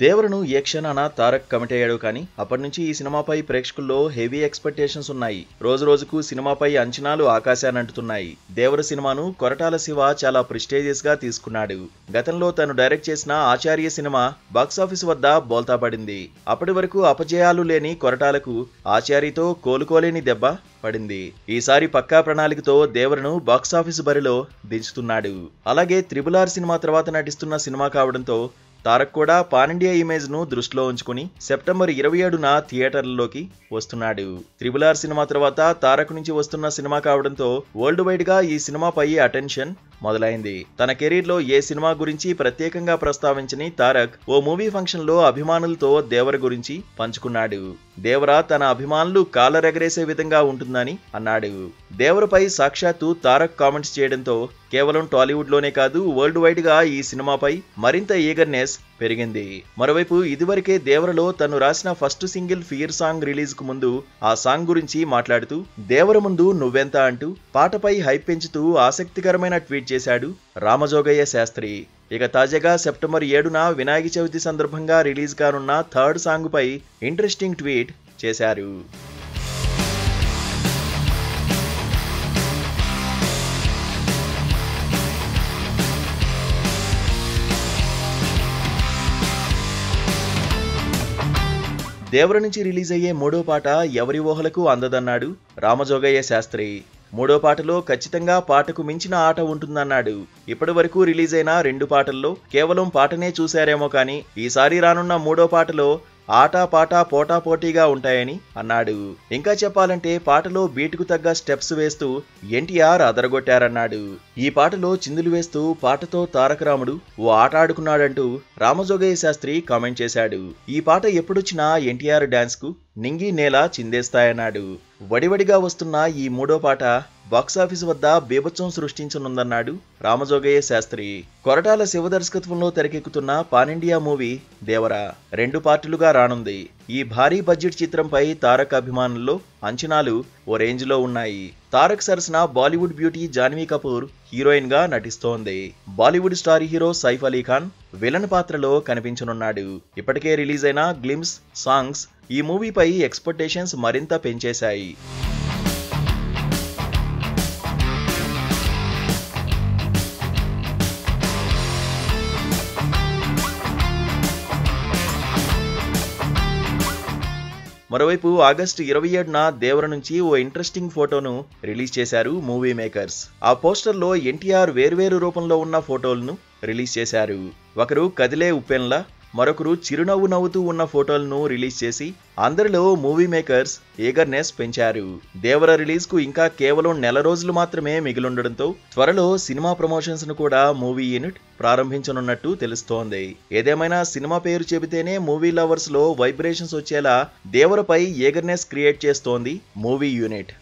దేవరను ఏ క్షణాన తారక్ కమిట్ అయ్యాడు కానీ అప్పటి నుంచి ఈ సినిమాపై ప్రేక్షకుల్లో హెవీ ఎక్స్పెక్టేషన్స్ ఉన్నాయి. రోజు రోజుకు సినిమాపై అంచనాలు ఆకాశానంటుతున్నాయి. దేవర సినిమాను కొరటాల శివ చాలా ప్రెస్టీజియస్ గా తీసుకున్నాడు. గతంలో తను డైరెక్ట్ చేసిన ఆచార్య సినిమా బాక్సాఫీస్ వద్ద బోల్తా పడింది. అప్పటి వరకు అపజయాలు లేని కొరటాలకు ఆచార్యతో కోలుకోలేని దెబ్బ పడింది. ఈసారి పక్కా ప్రణాళికతో దేవరను బాక్సాఫీస్ బరిలో దించుతున్నాడు. అలాగే RRR సినిమా తర్వాత నటిస్తున్న సినిమా కావడంతో తారక్ కూడా పాన్ ఇండియా ఇమేజ్ ను దృష్టిలో ఉంచుకుని సెప్టెంబర్ 27న థియేటర్లలోకి వస్తున్నాడు. RRR సినిమా తర్వాత తారక్ నుంచి వస్తున్న సినిమా కావడంతో వరల్డ్ వైడ్ గా ఈ సినిమాపై అటెన్షన్ మొదలైంది. తన కెరీర్ లో ఏ సినిమా గురించి ప్రత్యేకంగా ప్రస్తావించని తారక్ ఓ మూవీ ఫంక్షన్ లో అభిమానులతో దేవర గురించి పంచుకున్నాడు. దేవర తన అభిమానులు కాలరెగరేసే విధంగా ఉంటుందని అన్నాడు. దేవరపై సాక్షాత్తు తారక్ కామెంట్స్ చేయడంతో కేవలం టాలీవుడ్ లోనే కాదు వరల్డ్ వైడ్ గా ఈ సినిమాపై మరింత ఈగర్నెస్ పెరిగింది. మరోవైపు ఇదివరకే దేవరలో తను రాసిన first single fear song release కు ముందు ఆ సాంగ్ గురించి మాట్లాడుతూ దేవర ముందు నువ్వెంత అంటూ పాటపై హైప్ పెంచుతూ ఆసక్తికరమైన ట్వీట్ చేశాడు రామజోగయ్య శాస్త్రి. ఇక తాజాగా సెప్టెంబర్ 7న వినాయక చవితి సందర్భంగా రిలీజ్ కానున్న థర్డ్ సాంగ్ పై ఇంట్రెస్టింగ్ ట్వీట్ చేశారు. దేవర నుంచి రిలీజ్ అయ్యే మూడో పాట ఎవరి ఊహలకు అందదన్నాడు రామజోగయ్య శాస్త్రి. మూడో పాటలో ఖచ్చితంగా పాటకు మించిన ఆట ఉంటుందన్నాడు. ఇప్పటి వరకు రిలీజ్ అయిన 2 పాటల్లో కేవలం పాటనే చూశారేమో కానీ ఈసారి రానున్న మూడో పాటలో ఆట పాట పోటా పోటీగా ఉంటాయని అన్నాడు. ఇంకా చెప్పాలంటే పాటలో బీటుకు తగ్గ స్టెప్స్ వేస్తూ ఎన్టీఆర్ అదరగొట్టారన్నాడు. ఈ పాటలో చిందులు వేస్తూ పాటతో తారక రాముడు ఓ ఆట ఆడుకున్నాడంటూ రామజోగయ్య శాస్త్రి కామెంట్ చేశాడు. ఈ పాట ఎప్పుడొచ్చినా ఎన్టీఆర్ డాన్స్ కు నింగి నేల చిందేస్తాయన్నాడు. వడివడిగా వస్తున్న ఈ మూడో పాట బాక్సాఫీస్ వద్ద బీభత్సం సృష్టించనుందన్నాడు రామజోగయ్య శాస్త్రి. కొరటాల శివ దర్శకత్వంలో తెరకెక్కుతున్న పాన్ ఇండియా మూవీ దేవర 2 పార్టులుగా రానుంది. ఈ భారీ బడ్జెట్ చిత్రంపై తారక్ అభిమానుల్లో అంచనాలు ఓ రేంజ్ లో ఉన్నాయి. తారక్ సరసన బాలీవుడ్ బ్యూటీ జాన్వీ కపూర్ హీరోయిన్ గా నటిస్తోంది. Bollywood star hero Saif Ali Khan villain పాత్రలో కనిపించనున్నాడు. ఇప్పటికే రిలీజ్ అయిన గ్లిమ్స్ సాంగ్స్ ఈ మూవీపై ఎక్స్పెక్టేషన్స్ మరింత పెంచేశాయి. మరోవైపు ఆగస్టు 27న దేవర నుంచి ఓ ఇంట్రెస్టింగ్ ఫోటోను రిలీజ్ చేశారు మూవీ మేకర్స్. ఆ పోస్టర్లో ఎన్టీఆర్ వేర్వేరు రూపంలో ఉన్న ఫోటోలను రిలీజ్ చేశారు. ఒకరు కదిలే ఉప్పెన్లా, మరొకరు చిరునవ్వు నవ్వుతూ ఉన్న ఫోటోలను రిలీజ్ చేసి అందరిలో మూవీ మేకర్స్ ఈగర్నెస్ పెంచారు. దేవర రిలీజ్ కు ఇంకా కేవలం నెల రోజులు మాత్రమే మిగిలుండడంతో త్వరలో సినిమా ప్రమోషన్స్ ను కూడా మూవీ యూనిట్ ప్రారంభించనున్నట్టు తెలుస్తోంది. ఏదేమైనా సినిమా పేరు చెబితేనే మూవీ లవర్స్ లో వైబ్రేషన్స్ వచ్చేలా దేవరపై ఈగర్నెస్ క్రియేట్ చేస్తోంది మూవీ యూనిట్.